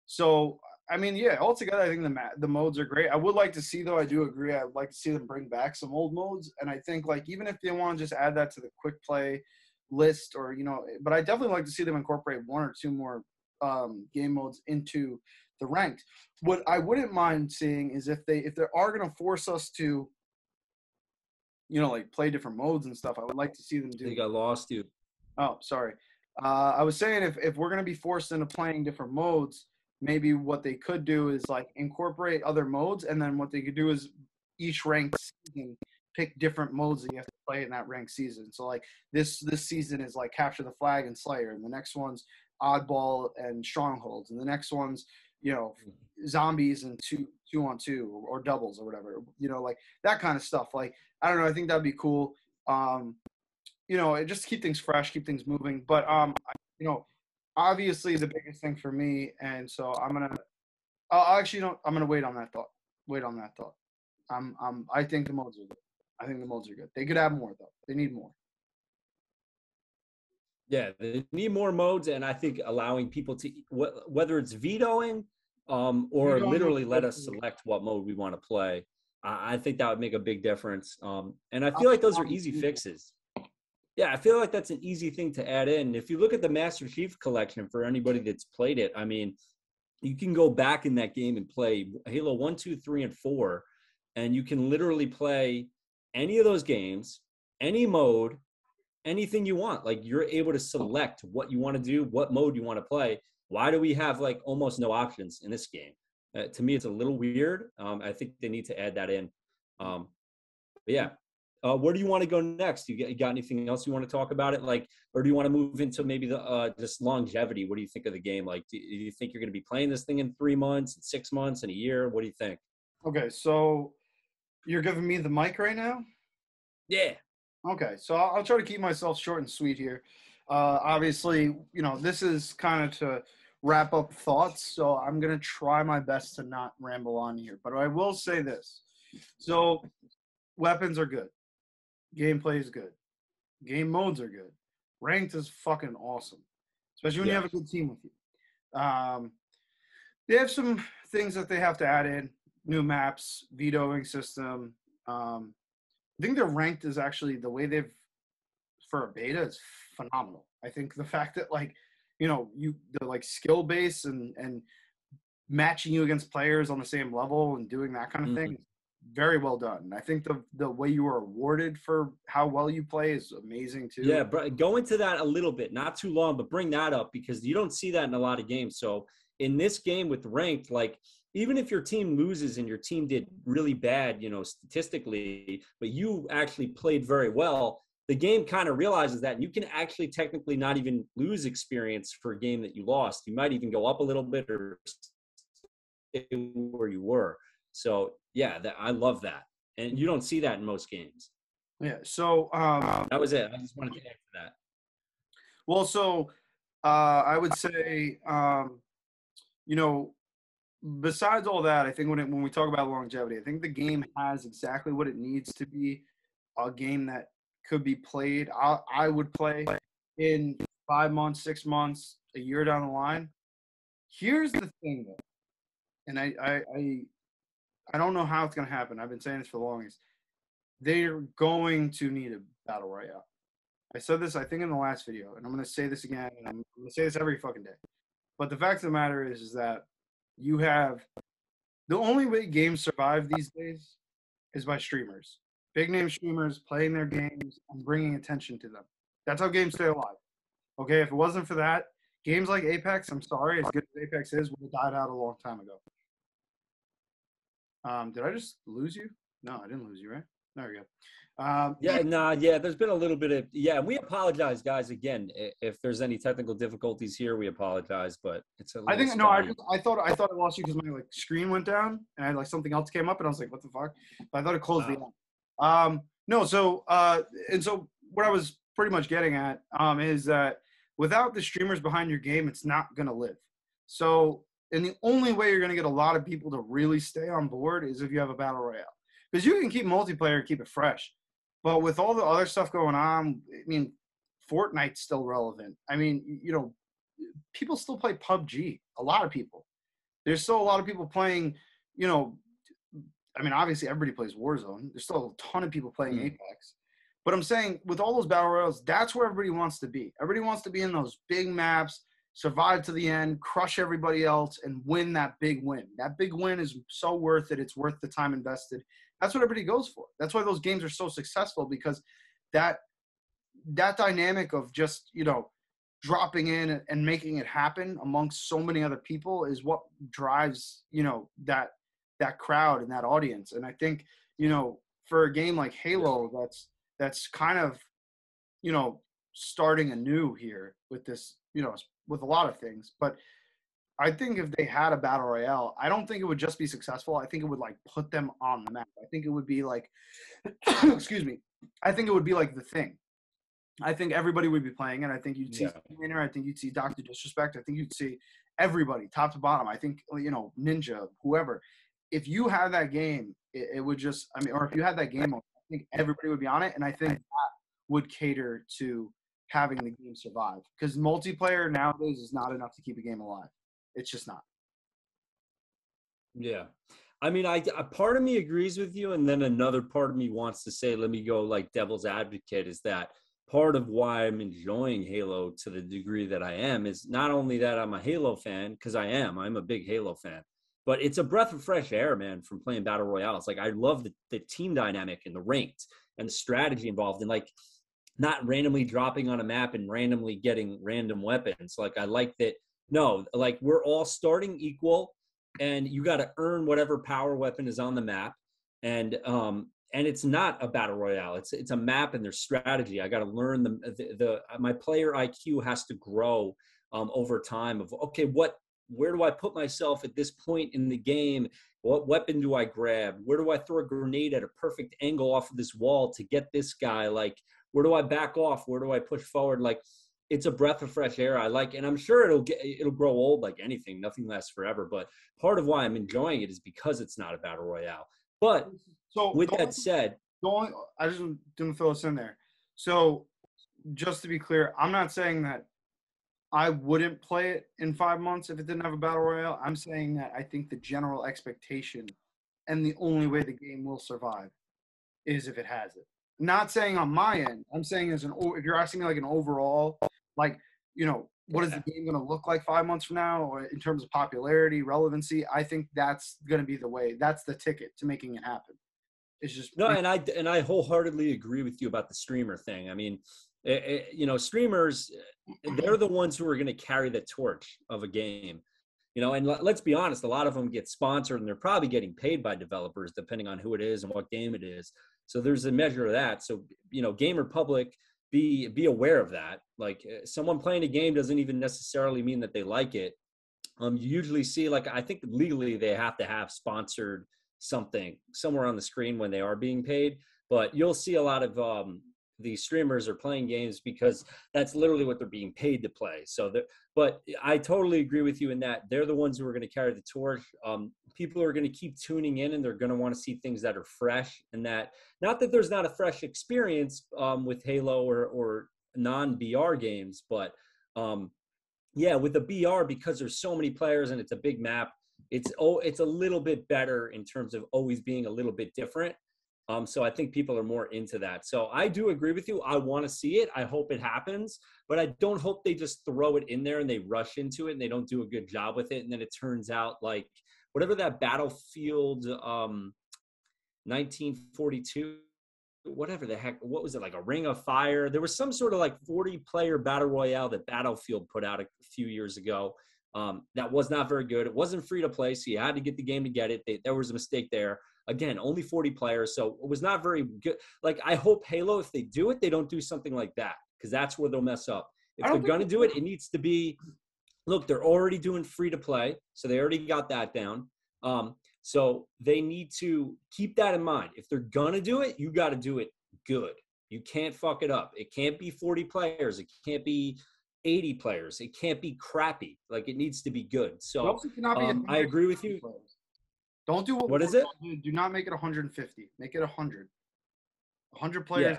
So I mean, yeah, altogether, I think the modes are great. I would like to see, though, I do agree, I'd like to see them bring back some old modes. And I think, like, even if they want to just add that to the quick play list, or, you know, but I definitely like to see them incorporate 1 or 2 more game modes into the ranked. What I wouldn't mind seeing is if they are going to force us to, you know, like play different modes and stuff, I would like to see them do. I think I lost you. Oh, sorry. I was saying if we're going to be forced into playing different modes, maybe what they could do is like incorporate other modes, and then what they could do is each ranked season pick different modes that you have to play in that ranked season. So like this season is like capture the flag and Slayer, and the next one's oddball and strongholds, and the next one's zombies and two on two or doubles or whatever. Like that kind of stuff. Like I don't know. I think that'd be cool. It just keep things fresh, keep things moving. But obviously the biggest thing for me, and so I'm gonna wait on that thought. I think the modes are good. They could add more though. They need more. Yeah, they need more modes, and I think allowing people to whether it's vetoing or literally let us select what mode we want to play. I think that would make a big difference. And I feel like those are easy fixes. Yeah, I feel like that's an easy thing to add in. If you look at the Master Chief Collection, for anybody that's played it, I mean, you can go back in that game and play Halo 1, 2, 3, and 4, and you can literally play any of those games, any mode, anything you want. Like you're able to select what you want to do, what mode you want to play. Why do we have like almost no options in this game? To me, it's a little weird. I think they need to add that in. But yeah. Where do you want to go next? You got anything else you want to talk about it? Like, or do you want to move into maybe the just longevity? What do you think of the game? Like, do you think you're going to be playing this thing in 3 months, 6 months, in a year? What do you think? Okay, so you're giving me the mic right now? Yeah. Okay, so I'll try to keep myself short and sweet here. Obviously, this is kind of to wrap up thoughts, so I'm going to try my best to not ramble on here. But I will say this. So weapons are good. Gameplay is good. Game modes are good. Ranked is fucking awesome, especially when you have a good team with you. They have some things that they have to add in. New maps, vetoing system. I think their ranked is actually the way they've for a beta is phenomenal. I think the fact that the like skill base and matching you against players on the same level and doing that kind of thing is very well done. I think the way you are awarded for how well you play is amazing too. Yeah, go into that a little bit, not too long, but bring that up because you don't see that in a lot of games. So in this game with ranked, like even if your team loses and your team did really bad, statistically, but you actually played very well, the game kind of realizes that, and you can actually technically not even lose experience for a game that you lost. You might even go up a little bit or stay where you were. So yeah, I love that, and you don't see that in most games. Yeah. So that was it. I just wanted to add to that. Well, so I would say, besides all that, I think when we talk about longevity, I think the game has exactly what it needs to be a game that could be played. I would play in 5 months, 6 months, a year down the line. Here's the thing, though, and I don't know how it's going to happen. I've been saying this for the longest. They're going to need a battle royale. I said this, I think, in the last video, and I'm going to say this again, and I'm going to say this every fucking day. But the fact of the matter is that you have the only way games survive these days is by streamers. Big name streamers playing their games and bringing attention to them. That's how games stay alive. Okay, if it wasn't for that, games like Apex, I'm sorry, as good as Apex is, would have died out a long time ago. Did I just lose you? No, I didn't lose you, right? There we go. There's been a little bit of, we apologize, guys, again. If there's any technical difficulties here, we apologize, but it's a little I thought I lost you because my screen went down and I had something else came up and I was like, what the fuck? But I thought it closed the app. So what I was pretty much getting at is that without the streamers behind your game, it's not going to live. So, and the only way you're going to get a lot of people to really stay on board is if you have a battle royale. Because you can keep multiplayer and keep it fresh. But with all the other stuff going on, I mean, Fortnite's still relevant. I mean, people still play PUBG. A lot of people. There's still a lot of people playing, I mean, obviously everybody plays Warzone. There's still a ton of people playing Apex. But I'm saying with all those battle royals, that's where everybody wants to be. Everybody wants to be in those big maps, survive to the end, crush everybody else, and win that big win. That big win is so worth it. It's worth the time invested. That's what everybody goes for. That's why those games are so successful, because that dynamic of just, dropping in and making it happen amongst so many other people is what drives, that crowd and that audience. And I think, for a game like Halo that's kind of, you know, starting anew here with this, you know, with a lot of things. But I think if they had a battle royale, I don't think it would just be successful. I think it would like put them on the map. I think it would be like, excuse me, I think it would be like The Thing. I think everybody would be playing it. I think you'd see Winner. I think you'd see Dr. Disrespect. I think you'd see everybody top to bottom. I think, you know, Ninja, whoever. If you had that game, it would just, I mean, or if you had that game, I think everybody would be on it. And I think that would cater to having the game survive. Because multiplayer nowadays is not enough to keep a game alive. It's just not. Yeah. I mean, a part of me agrees with you, and then another part of me wants to say, let me go like devil's advocate, is that part of why I'm enjoying Halo to the degree that I am is not only that I'm a Halo fan, because I'm a big Halo fan, but it's a breath of fresh air, man, from playing Battle Royales. Like, I love the team dynamic and the ranked and the strategy involved, and like not randomly dropping on a map and randomly getting random weapons. Like, I like that. No, like, we're all starting equal, and you got to earn whatever power weapon is on the map. And it's not a battle royale. It's a map and there's strategy. I got to learn my player IQ has to grow over time. Of okay, where do I put myself at this point in the game? What weapon do I grab? Where do I throw a grenade at a perfect angle off of this wall to get this guy? Like, where do I back off? Where do I push forward? Like, it's a breath of fresh air. I like, and I'm sure it'll grow old like anything. Nothing lasts forever. But part of why I'm enjoying it is because it's not a battle royale. But with that said, I just didn't throw this in there. So just to be clear, I'm not saying that I wouldn't play it in 5 months if it didn't have a battle royale. I'm saying that I think the general expectation and the only way the game will survive is if it has it. Not saying on my end. I'm saying if you're asking me like an overall, like, you know, what is the game going to look like 5 months from now, or in terms of popularity, relevancy? I think that's going to be the way. That's the ticket to making it happen. It's just no, and I wholeheartedly agree with you about the streamer thing. I mean, you know, streamers, they're the ones who are going to carry the torch of a game. You know, and let's be honest, a lot of them get sponsored, and they're probably getting paid by developers, depending on who it is and what game it is. So there's a measure of that. So, you know, gamer public, be aware of that. Like, someone playing a game doesn't even necessarily mean that they like it. You usually see, like, I think legally they have to have sponsored something somewhere on the screen when they are being paid. But you'll see a lot of the streamers are playing games because that's literally what they're being paid to play. So, but I totally agree with you in that they're the ones who are going to carry the torch. People are going to keep tuning in, and they're going to want to see things that are fresh, and that, not that there's not a fresh experience with Halo or non-BR games, but yeah, with the BR, because there's so many players and it's a big map, it's a little bit better in terms of always being a little bit different. So I think people are more into that. So I do agree with you. I want to see it. I hope it happens, but I don't hope they just throw it in there and they rush into it and they don't do a good job with it. And then it turns out like whatever that Battlefield 1942, whatever the heck, what was it, like a Ring of Fire? There was some sort of like 40-player battle royale that Battlefield put out a few years ago. That was not very good. It wasn't free to play, so you had to get the game to get it. There was a mistake there. Again, only 40 players, so it was not very good. Like, I hope Halo, if they do it, they don't do something like that, because that's where they'll mess up. If they're going to do it, it needs to be, look, they're already doing free to play, so they already got that down. So they need to keep that in mind. If they're going to do it, you got to do it good. You can't fuck it up. It can't be 40 players. It can't be 80 players. It can't be crappy. Like, it needs to be good. So I agree with you. Players. Don't do what is it? Do not make it 150. Make it 100. 100 players.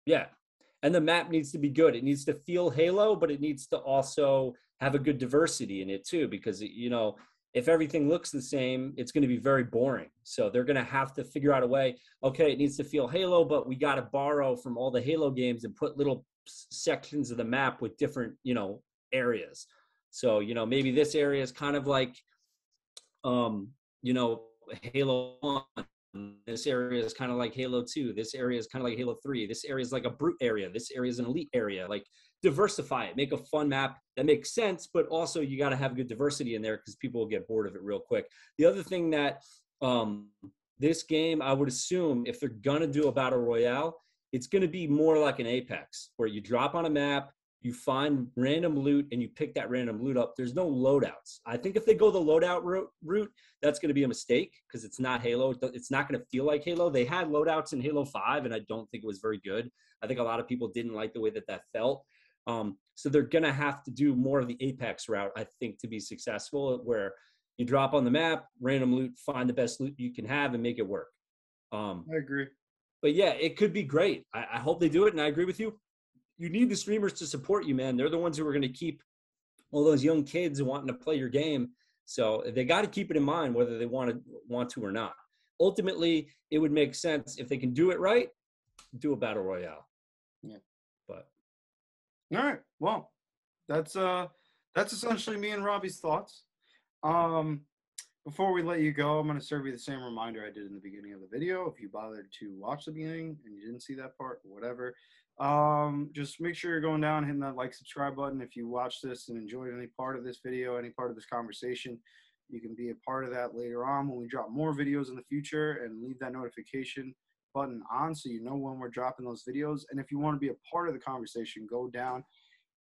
Yeah. And the map needs to be good. It needs to feel Halo, but it needs to also have a good diversity in it too, because, you know, if everything looks the same, it's going to be very boring. So they're going to have to figure out a way. Okay, it needs to feel Halo, but we got to borrow from all the Halo games and put little sections of the map with different, you know, areas. So, you know, maybe this area is kind of like, you know, Halo 1. This area is kind of like Halo 2. This area is kind of like Halo 3. This area is like a brute area. This area is an elite area. Like, diversify it. Make a fun map that makes sense, but also you got to have good diversity in there because people will get bored of it real quick. The other thing that this game, I would assume if they're going to do a battle royale, it's going to be more like an Apex where you drop on a map, you find random loot and you pick that random loot up. There's no loadouts. I think if they go the loadout route, that's going to be a mistake because it's not Halo. It's not going to feel like Halo. They had loadouts in Halo 5 and I don't think it was very good. I think a lot of people didn't like the way that felt. So they're going to have to do more of the Apex route, I think, to be successful, where you drop on the map, random loot, find the best loot you can have and make it work. I agree. But yeah, it could be great. I hope they do it. And I agree with you. You need the streamers to support you, man. They're the ones who are going to keep all those young kids wanting to play your game. So they got to keep it in mind whether they want to or not. Ultimately, it would make sense if they can do it right, do a battle royale. Yeah. But all right. Well, that's essentially me and Robbie's thoughts. Before we let you go, I'm going to serve you the same reminder I did in the beginning of the video. If you bothered to watch the beginning and you didn't see that part, whatever, just make sure you're going down, hitting that like, subscribe button. If you watch this and enjoyed any part of this video, any part of this conversation, you can be a part of that later on when we drop more videos in the future, and leave that notification button on so you know when we're dropping those videos. And if you want to be a part of the conversation, go down,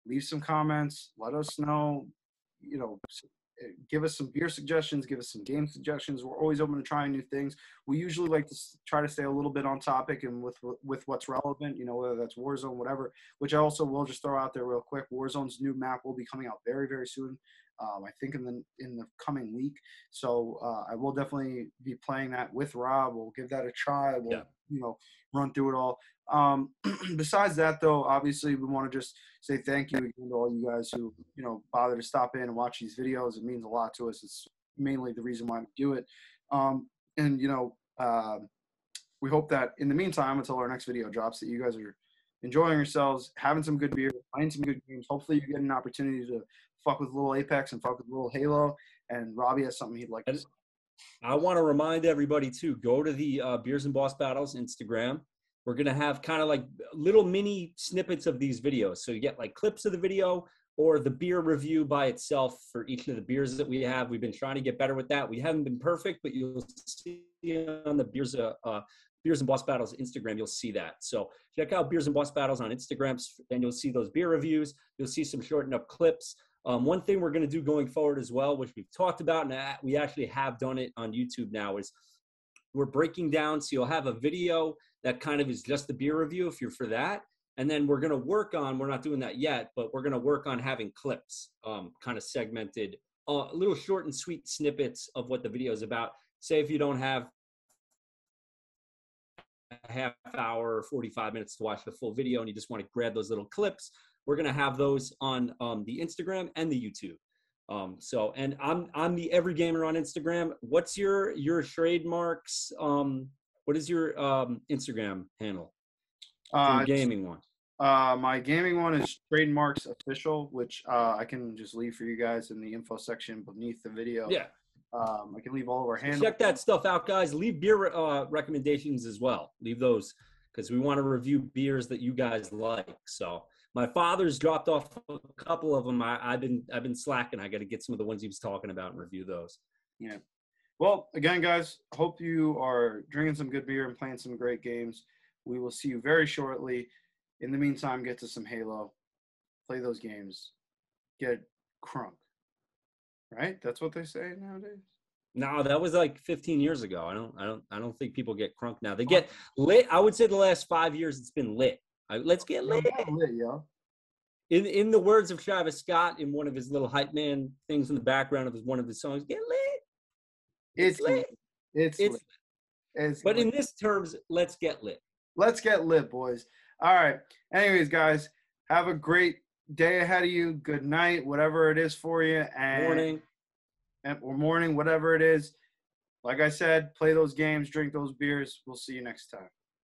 leave some comments, let us know, give us some beer suggestions, give us some game suggestions. We're always open to trying new things. We usually like to try to stay a little bit on topic and with what's relevant, whether that's Warzone, whatever, which I also will just throw out there real quick. Warzone's new map will be coming out very, very soon. I think in the coming week. So I will definitely be playing that with Rob. We'll give that a try. We'll, run through it all. Besides that, though, obviously we want to just say thank you again to all you guys who, bother to stop in and watch these videos. It means a lot to us. It's mainly the reason why we do it. We hope that in the meantime, until our next video drops, that you guys are enjoying yourselves, having some good beer, playing some good games. Hopefully you get an opportunity to fuck with a little Apex and fuck with a little Halo. And Robbie has something he'd like to say. I want to remind everybody too, go to the Beers and Boss Battles Instagram. We're going to have kind of like little mini snippets of these videos. So you get like clips of the video or the beer review by itself for each of the beers that we have. We've been trying to get better with that. We haven't been perfect, but you'll see on the Beers and Boss Battles Instagram, you'll see that. So check out Beers and Boss Battles on Instagram, and you'll see those beer reviews. You'll see some shortened up clips. One thing we're going to do going forward as well, which we've talked about, and we actually have done it on YouTube now, is we're breaking down. So you'll have a video that kind of is just the beer review if you're for that. And then we're going to work on, we're not doing that yet, but we're going to work on having clips, kind of segmented, little short and sweet snippets of what the video is about. Say if you don't have a half hour or 45 minutes to watch the full video and you just want to grab those little clips, we're going to have those on the Instagram and the YouTube. And I'm the Every Gamer on Instagram. What's your trademarks? What is your Instagram handle? Your gaming one. My gaming one is Trademarks Official, which I can just leave for you guys in the info section beneath the video. Yeah. I can leave all of our handles. Check that stuff out, guys. Leave beer recommendations as well. Leave those because we want to review beers that you guys like. So my father's dropped off a couple of them. I've been slacking. I got to get some of the ones he was talking about and review those. Yeah. Well, again, guys, hope you are drinking some good beer and playing some great games. We will see you very shortly. In the meantime, get to some Halo, play those games, get crunk. Right? That's what they say nowadays. No, that was like 15 years ago. I don't think people get crunk now. They get lit. I would say the last 5 years it's been lit. Let's get lit. Lit, yo. In the words of Travis Scott, in one of his little hype man things in the background of one of his songs, get lit. It's lit. It's lit. But lit. In this terms, let's get lit. Let's get lit, boys. All right. Anyways, guys, have a great day ahead of you. Good night, whatever it is for you. And morning, whatever it is. Like I said, play those games, drink those beers. We'll see you next time.